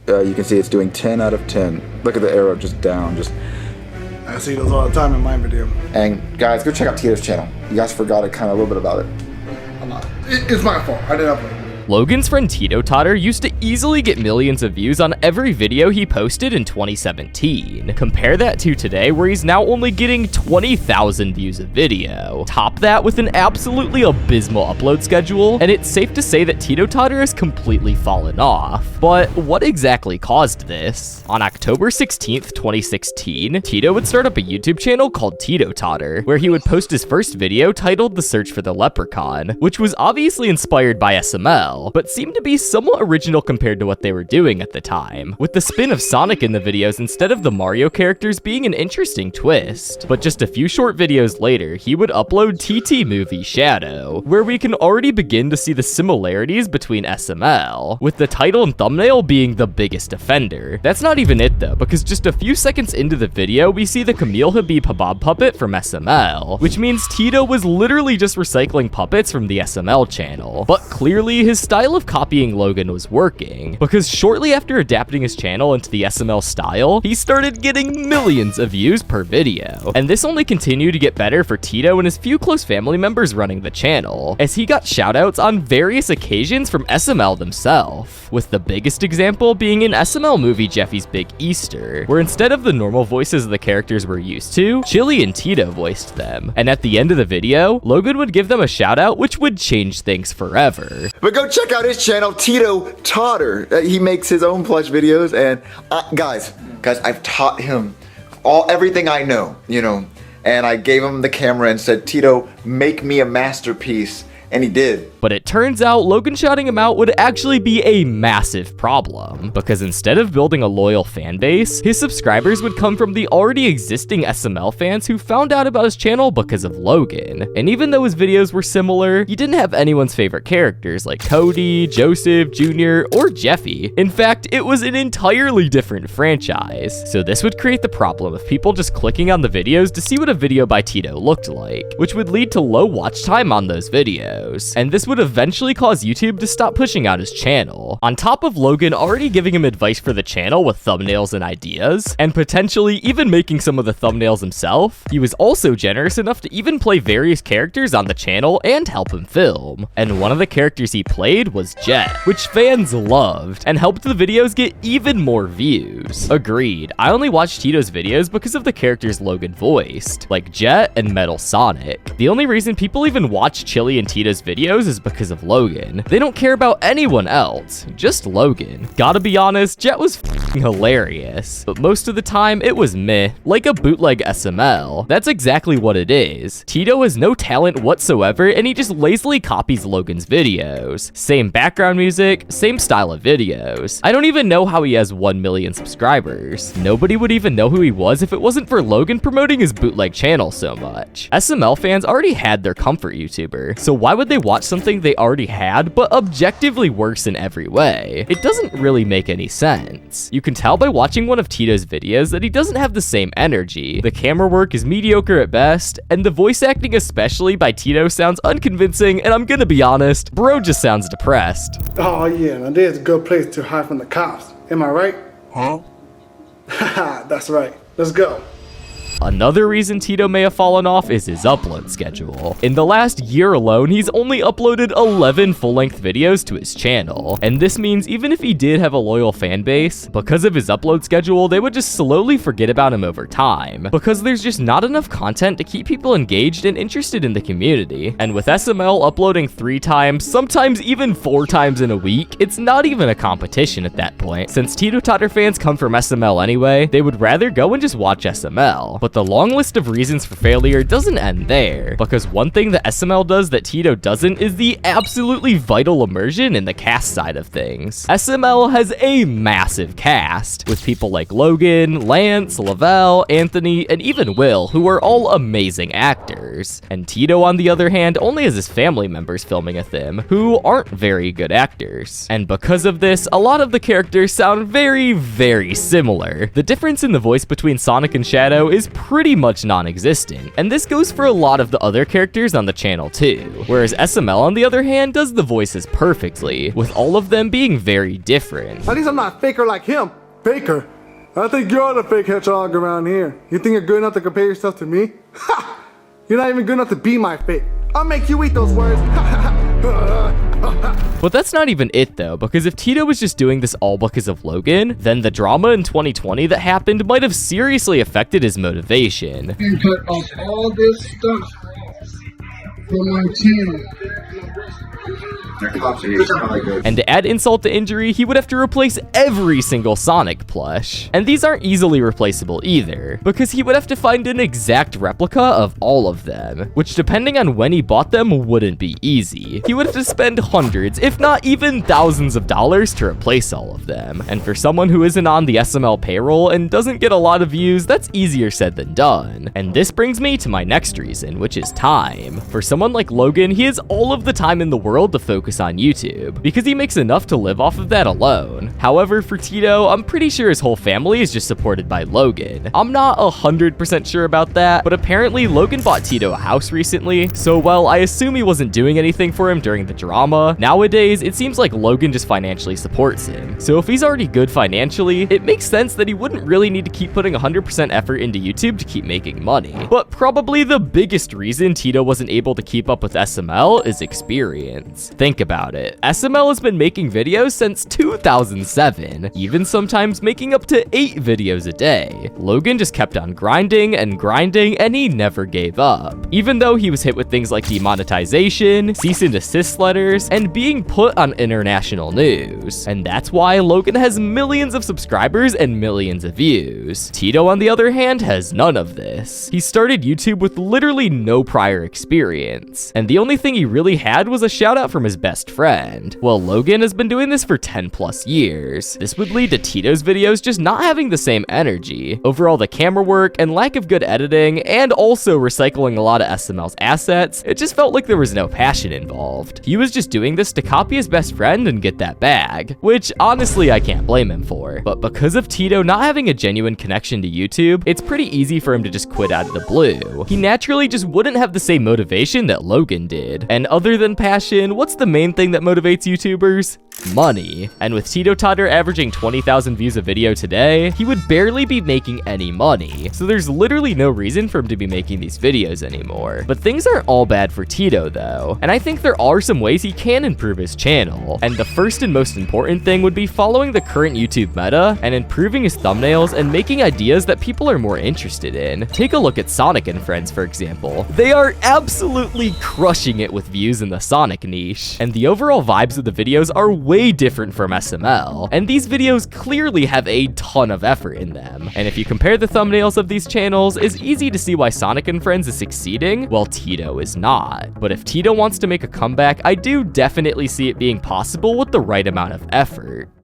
you can see it's doing 10 out of 10. Look at the arrow just down. I see those all the time in my video. And guys, go check out Tito's channel. You guys forgot a little bit about it. I'm not. It's my fault. I didn't upload. Logan's friend Titototter used to easily get millions of views on every video he posted in 2017. Compare that to today, where he's now only getting 20,000 views a video. Top that with an absolutely abysmal upload schedule, and it's safe to say that Titototter has completely fallen off. But what exactly caused this? On October 16th, 2016, Tito would start up a YouTube channel called Titototter, where he would post his first video titled The Search for the Leprechaun, which was obviously inspired by SML, but seemed to be somewhat original compared to what they were doing at the time, with the spin of Sonic in the videos instead of the Mario characters being an interesting twist. But just a few short videos later, he would upload TT Movie Shadow, where we can already begin to see the similarities between SML, with the title and thumbnail being the biggest offender. That's not even it though, because just a few seconds into the video, we see the Camille Habib Habab puppet from SML, which means Tito was literally just recycling puppets from the SML channel. But clearly his style of copying Logan was working, because shortly after adapting his channel into the SML style, he started getting millions of views per video. And this only continued to get better for Tito and his few close family members running the channel, as he got shoutouts on various occasions from SML themselves, with the biggest example being in SML movie Jeffy's Big Easter, where instead of the normal voices the characters were used to, Chili and Tito voiced them. And at the end of the video, Logan would give them a shoutout, which would change things forever. But go check out his channel, Titototter. He makes his own plush videos, and guys, I've taught him everything I know, and I gave him the camera and said, Tito, make me a masterpiece. And he did. But it turns out Logan shouting him out would actually be a massive problem, because instead of building a loyal fan base, his subscribers would come from the already existing SML fans who found out about his channel because of Logan. And even though his videos were similar, he didn't have anyone's favorite characters like Cody, Joseph, Jr., or Jeffy. In fact, it was an entirely different franchise. So this would create the problem of people just clicking on the videos to see what a video by Tito looked like, which would lead to low watch time on those videos. And this would eventually cause YouTube to stop pushing out his channel. On top of Logan already giving him advice for the channel with thumbnails and ideas, and potentially even making some of the thumbnails himself, he was also generous enough to even play various characters on the channel and help him film. And one of the characters he played was Jet, which fans loved, and helped the videos get even more views. Agreed, I only watched Tito's videos because of the characters Logan voiced, like Jet and Metal Sonic. The only reason people even watch Chili and Tito's videos is because of Logan. They don't care about anyone else, just Logan. Gotta be honest, Jet was f***ing hilarious, but most of the time it was meh, like a bootleg SML. That's exactly what it is. Tito has no talent whatsoever, and he just lazily copies Logan's videos. Same background music, same style of videos. I don't even know how he has 1 million subscribers. Nobody would even know who he was if it wasn't for Logan promoting his bootleg channel so much. SML fans already had their comfort YouTuber, so why would they watch something they already had, but objectively worse in every way? It doesn't really make any sense. You can tell by watching one of Tito's videos that he doesn't have the same energy. The camera work is mediocre at best, and the voice acting especially by Tito sounds unconvincing, and I'm gonna be honest, bro just sounds depressed. Oh yeah, now there's a good place to hide from the cops. Am I right? Huh? Haha, that's right. Let's go. Another reason Tito may have fallen off is his upload schedule. In the last year alone, he's only uploaded 11 full-length videos to his channel. And this means even if he did have a loyal fan base, because of his upload schedule, they would just slowly forget about him over time, because there's just not enough content to keep people engaged and interested in the community. And with SML uploading 3 times, sometimes even 4 times in a week, it's not even a competition at that point. Since Titototter fans come from SML anyway, they would rather go and just watch SML. But the long list of reasons for failure doesn't end there, because one thing that SML does that Tito doesn't is the absolutely vital immersion in the cast side of things. SML has a massive cast, with people like Logan, Lance, Lavelle, Anthony, and even Will, who are all amazing actors. And Tito, on the other hand, only has his family members filming with him, who aren't very good actors. And because of this, a lot of the characters sound very, very similar. The difference in the voice between Sonic and Shadow is pretty much non-existent, and this goes for a lot of the other characters on the channel too, whereas SML on the other hand does the voices perfectly, with all of them being very different. At least I'm not faker like him. Faker? I think you're the fake hedgehog around here. You think you're good enough to compare yourself to me? Ha! You're not even good enough to be my fake. I'll make you eat those words. But that's not even it though, because if Tito was just doing this all because of Logan, then the drama in 2020 that happened might have seriously affected his motivation. And cut off all this stuff from my channel. And to add insult to injury, he would have to replace every single Sonic plush. And these aren't easily replaceable either, because he would have to find an exact replica of all of them, which depending on when he bought them wouldn't be easy. He would have to spend hundreds, if not even thousands of dollars to replace all of them. And for someone who isn't on the SML payroll and doesn't get a lot of views, that's easier said than done. And this brings me to my next reason, which is time. For someone like Logan, he has all of the time in the world to focus on YouTube, because he makes enough to live off of that alone. However, for Tito, I'm pretty sure his whole family is just supported by Logan. I'm not 100% sure about that, but apparently Logan bought Tito a house recently, so while I assume he wasn't doing anything for him during the drama, nowadays it seems like Logan just financially supports him. So if he's already good financially, it makes sense that he wouldn't really need to keep putting 100% effort into YouTube to keep making money. But probably the biggest reason Tito wasn't able to keep up with SML is experience. Think about it. SML has been making videos since 2007, even sometimes making up to 8 videos a day. Logan just kept on grinding, and he never gave up. Even though he was hit with things like demonetization, cease and desist letters, and being put on international news. And that's why Logan has millions of subscribers and millions of views. Tito, on the other hand, has none of this. He started YouTube with literally no prior experience, and the only thing he really had was a shout out from his best friend. Well, Logan has been doing this for 10 plus years. This would lead to Tito's videos just not having the same energy. Overall, the camera work and lack of good editing, and also recycling a lot of SML's assets, it just felt like there was no passion involved. He was just doing this to copy his best friend and get that bag, which honestly I can't blame him for. But because of Tito not having a genuine connection to YouTube, it's pretty easy for him to just quit out of the blue. He naturally just wouldn't have the same motivation that Logan did. And other than passion, what's the main thing that motivates YouTubers? Money. And with Titototter averaging 20,000 views a video today, he would barely be making any money. So there's literally no reason for him to be making these videos anymore. But things aren't all bad for Tito though, and I think there are some ways he can improve his channel. And the first and most important thing would be following the current YouTube meta and improving his thumbnails and making ideas that people are more interested in. Take a look at Sonic and Friends, for example. They are absolutely crushing it with views in the Sonic niche, and the overall vibes of the videos are way different from SML, and these videos clearly have a ton of effort in them. And if you compare the thumbnails of these channels, it's easy to see why Sonic and Friends is succeeding while Tito is not. But if Tito wants to make a comeback, I do definitely see it being possible with the right amount of effort.